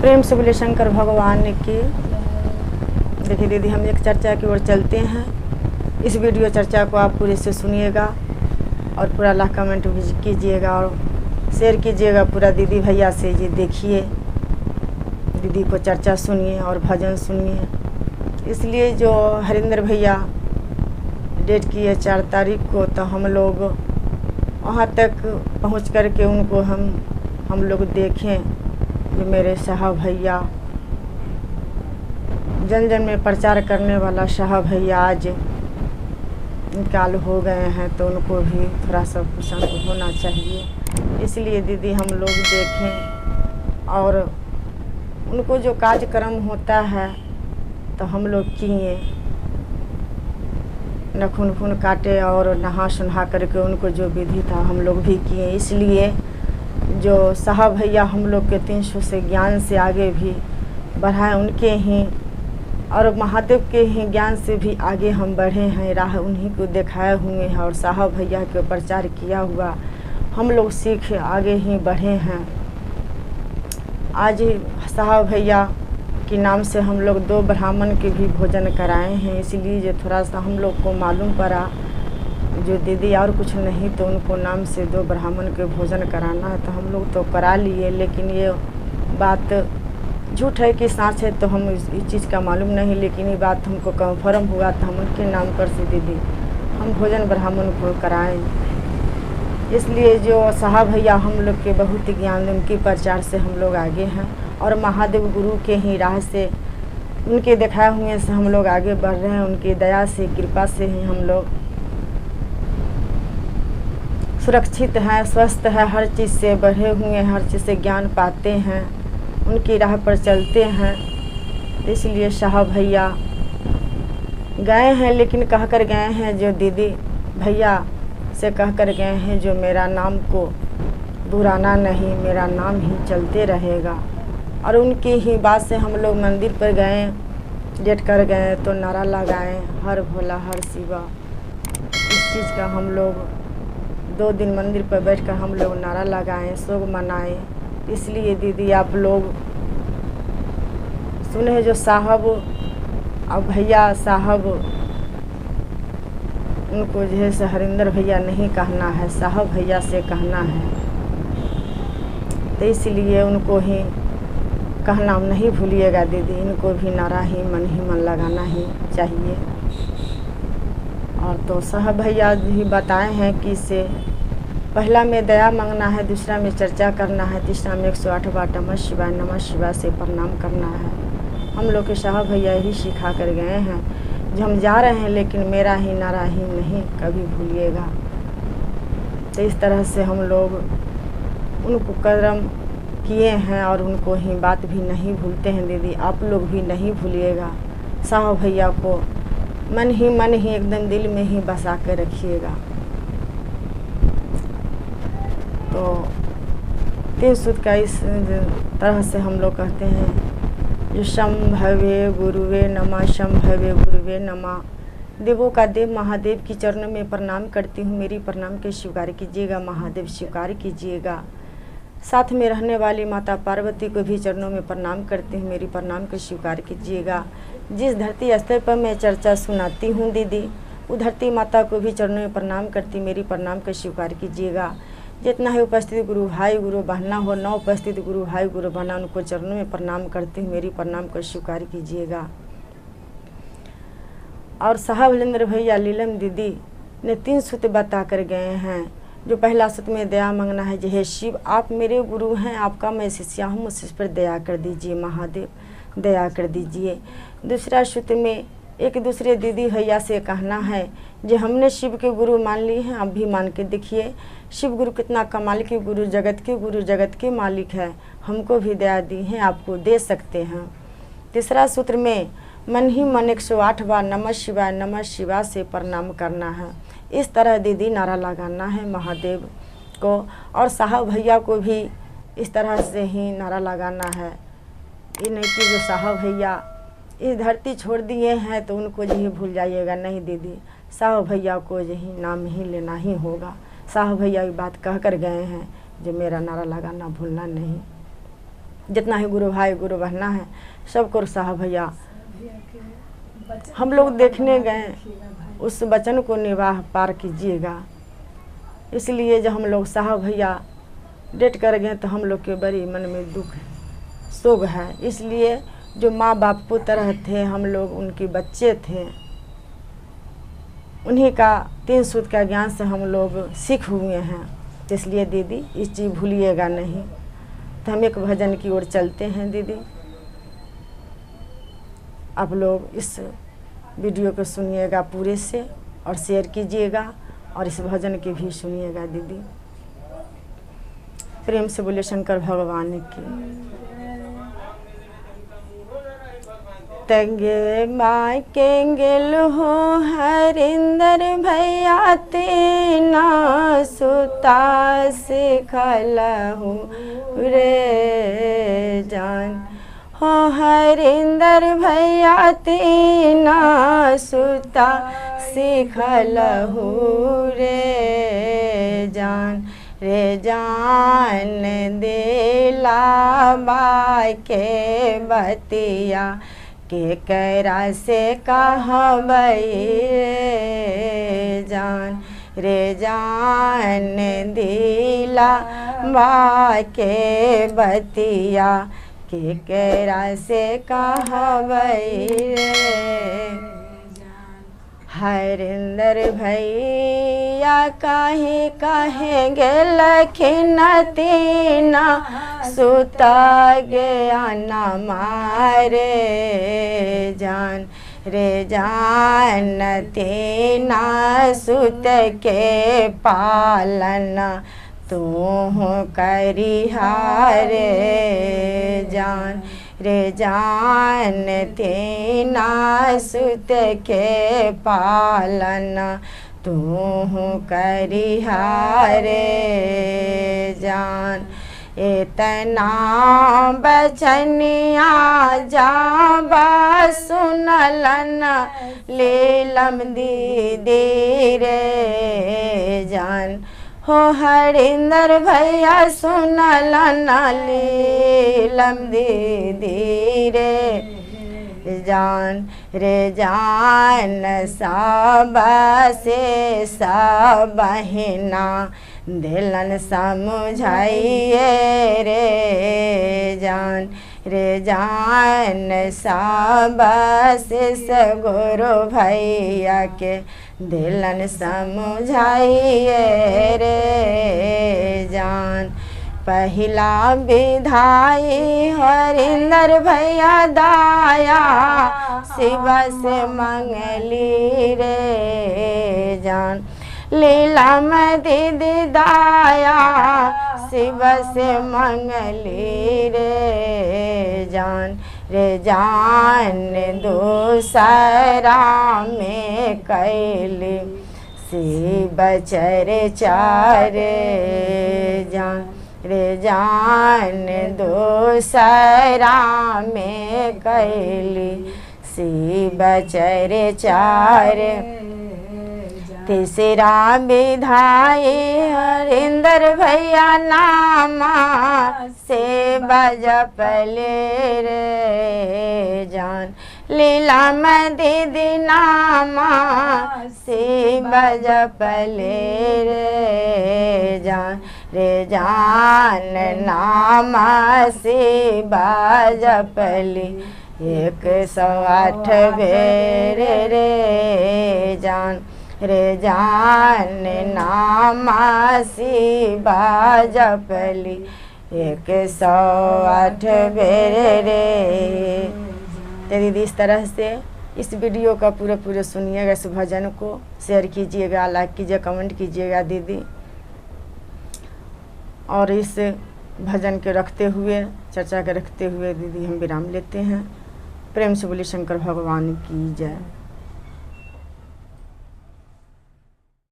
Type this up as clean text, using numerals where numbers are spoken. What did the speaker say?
प्रेम से बोले शंकर भगवान की। देखिए दीदी, हम एक चर्चा की ओर चलते हैं। इस वीडियो चर्चा को आप पूरे से सुनिएगा और पूरा लाइक कमेंट भी कीजिएगा और शेयर कीजिएगा पूरा दीदी भैया से। ये देखिए, दीदी को चर्चा सुनिए और भजन सुनिए। इसलिए जो हरिंदर भैया डेट की है 4 तारीख को, तो हम लोग वहाँ तक पहुँच कर के उनको हम लोग देखें। जो मेरे साहब भैया, जन जन में प्रचार करने वाला साहब भैया आज इंतकाल हो गए हैं, तो उनको भी थोड़ा सा पसंद होना चाहिए। इसलिए दीदी हम लोग देखें और उनको जो कार्यक्रम होता है तो हम लोग किए, नखून काटे और नहा सुनहा करके उनको जो विधि था हम लोग भी किए। इसलिए जो साहब भैया हम लोग के 300 से ज्ञान से आगे भी बढ़ाए, उनके ही और महादेव के ही ज्ञान से भी आगे हम बढ़े हैं। राह उन्हीं को दिखाए हुए हैं और साहब भैया के प्रचार किया हुआ हम लोग सीख आगे ही बढ़े हैं। आज साहब भैया के नाम से हम लोग 2 ब्राह्मण के भी भोजन कराए हैं। इसलिए जो थोड़ा सा हम लोग को मालूम पड़ा, जो दीदी और कुछ नहीं तो उनको नाम से 2 ब्राह्मण के भोजन कराना है, तो हम लोग तो करा लिए। लेकिन ये बात झूठ है कि सच है तो हम इस चीज़ का मालूम नहीं, लेकिन ये बात हमको कन्फर्म हुआ तो हम उनके नाम पर से दीदी हम भोजन ब्राह्मण को कराएं। इसलिए जो साहब भैया हम लोग के बहुत ज्ञान, उनके प्रचार से हम लोग आगे हैं और महादेव गुरु के ही राह से, उनके दिखाए हुए से हम लोग आगे बढ़ रहे हैं। उनकी दया से, कृपा से ही हम लोग सुरक्षित हैं, स्वस्थ है, हर चीज़ से बढ़े हुए हैं, हर चीज़ से ज्ञान पाते हैं, उनकी राह पर चलते हैं। इसलिए साहब भैया गए हैं, लेकिन कह कर गए हैं, जो दीदी भैया से कह कर गए हैं, जो मेरा नाम को बुराना नहीं, मेरा नाम ही चलते रहेगा। और उनकी ही बात से हम लोग मंदिर पर गए, डेट कर गए तो नारा लगाएं, हर भोला हर शिवा। इस चीज़ का हम लोग 2 दिन मंदिर पर बैठकर हम लोग नारा लगाएं, शोक मनाएं। इसलिए दीदी आप लोग सुने जो साहब और भैया, साहब उनको जैसे हरिंदर भैया नहीं कहना है, साहब भैया से कहना है। तो इसलिए उनको ही कहना नहीं भूलिएगा दीदी। इनको भी नारा ही मन लगाना ही चाहिए। और तो साहब भैया भी बताए हैं कि इससे पहला में दया मांगना है, दूसरा में चर्चा करना है, तीसरा में 108 बार नमः शिवाय से प्रणाम करना है। हम लोग के साहब भैया ही सिखा कर गए हैं। जो हम जा रहे हैं, लेकिन मेरा ही नारा ही नहीं कभी भूलिएगा। तो इस तरह से हम लोग उनको कर्म किए हैं और उनको ही बात भी नहीं भूलते हैं दीदी। आप लोग भी नहीं भूलिएगा। साहब भैया को मन ही एकदम दिल में ही बसा कर रखिएगा। तो 3 सूत्र का इस तरह से हम लोग कहते हैं, जो शंभवे गुरुवे नमः, शंभवे गुरुवे नमः। देवों का देव महादेव की चरणों में प्रणाम करती हूँ। मेरी प्रणाम के स्वीकार कीजिएगा, महादेव स्वीकार कीजिएगा। साथ में रहने वाली माता पार्वती को भी चरणों में प्रणाम करती हूँ। मेरी प्रणाम को स्वीकार कीजिएगा। जिस धरती स्तर पर मैं चर्चा सुनाती हूँ दीदी, वो धरती माता को भी चरणों में प्रणाम करती, मेरी प्रणाम को स्वीकार कीजिएगा। जितना है उपस्थित गुरु भाई गुरु बहना हो, न उपस्थित गुरु भाई गुरु बहना, उनको चरणों में प्रणाम करती हूँ। मेरी प्रणाम को स्वीकार कीजिएगा। और साहब हरिंदर भैया लीलम दीदी ने 3 सूत्र बता कर गए हैं। जो पहला सूत्र में दया मांगना है, जो हे शिव आप मेरे गुरु हैं, आपका मैं शिष्या हूँ, मुझ पर दया कर दीजिए, महादेव दया कर दीजिए। दूसरा सूत्र में एक दूसरे दीदी भैया से कहना है, जो हमने शिव के गुरु मान लिए हैं, आप भी मान के देखिए। शिव गुरु कितना कमाल के गुरु, जगत के गुरु, जगत के मालिक है, हमको भी दया दी है, आपको दे सकते हैं। तीसरा सूत्र में मन ही मन 108 बार नमः शिवाय से प्रणाम करना है। इस तरह दीदी नारा लगाना है महादेव को, और साहब भैया को भी इस तरह से ही नारा लगाना है। ये नहीं कि जो साहब भैया इस धरती छोड़ दिए हैं तो उनको यही भूल जाइएगा, नहीं दीदी। साहब भैया को यही नाम ही लेना ही होगा। साहब भैया की बात कह कर गए हैं, जो मेरा नारा लगाना भूलना नहीं। जितना ही गुरु भाई गुरु बहना है सबको साहब भैया हम लोग देखने गए, उस वचन को निवाह पार कीजिएगा। इसलिए जब हम लोग साहब भैया डेट कर गए तो हम लोग के बड़ी मन में दुख है, शोक है। इसलिए जो माँ बाप पुत्र थे, हम लोग उनके बच्चे थे, उन्हीं का 3 सूत्र का ज्ञान से हम लोग सीख हुए हैं। तो इसलिए दीदी इस चीज़ भूलिएगा नहीं। तो हम एक भजन की ओर चलते हैं दीदी। आप लोग इस वीडियो को सुनिएगा पूरे से और शेयर कीजिएगा और इस भजन की भी सुनिएगा दीदी। प्रेम से बोले शंकर भगवान की। तंगे माँ केंगल हो हरिंदर भैया तेना सुता सिखल हो रे जान हो हरिंदर भैया तेना सुता सिखल हो रे जान रे जान दिला बाई के बतिया के करा से कहबई जान रे जान दिला बा के बतिया के करा से कहबई रे हरिंदर भैया काहे कहेंगे लखिन तीना सुता गया न मारे जान रे जान तीना सुत के पालन तू करी हारे जान रे जान तेना सुत के पालन तू करी हारे जान इतना बचनिया जाबा सुनलन लीलम दीदी रे जान हो हरिंदर भैया सुनलन लीलम दीदी रे जान सब से सब बहिना दिलन समझाइए रे जान सब से गुरु भैया के दिलन समझाइए रे जान पहला विधाई हरिंदर भैया दाया शिव से मंगली रे जान लीलाम दीदी दाया शिव से मंगली रे जान दूसरा में कैली शिव चर्चा रे जान दूसरा में कैली शिव चर्चा रे तीसरा विधाई हरिंदर भैया नामा से बजपले रे जान लीलाम दीदी नामा से बजपले रे जान नामा से बजपली 108 बेर रे जान नामा शिवा जपली 108 बेर रे। तो दीदी इस तरह से इस वीडियो का पूरे सुनिएगा, इस भजन को शेयर कीजिएगा, लाइक कीजिएगा, कमेंट कीजिएगा दीदी। और इस भजन के रखते हुए, चर्चा के रखते हुए दीदी हम विराम लेते हैं। प्रेम से बोलिए शंकर भगवान की जय।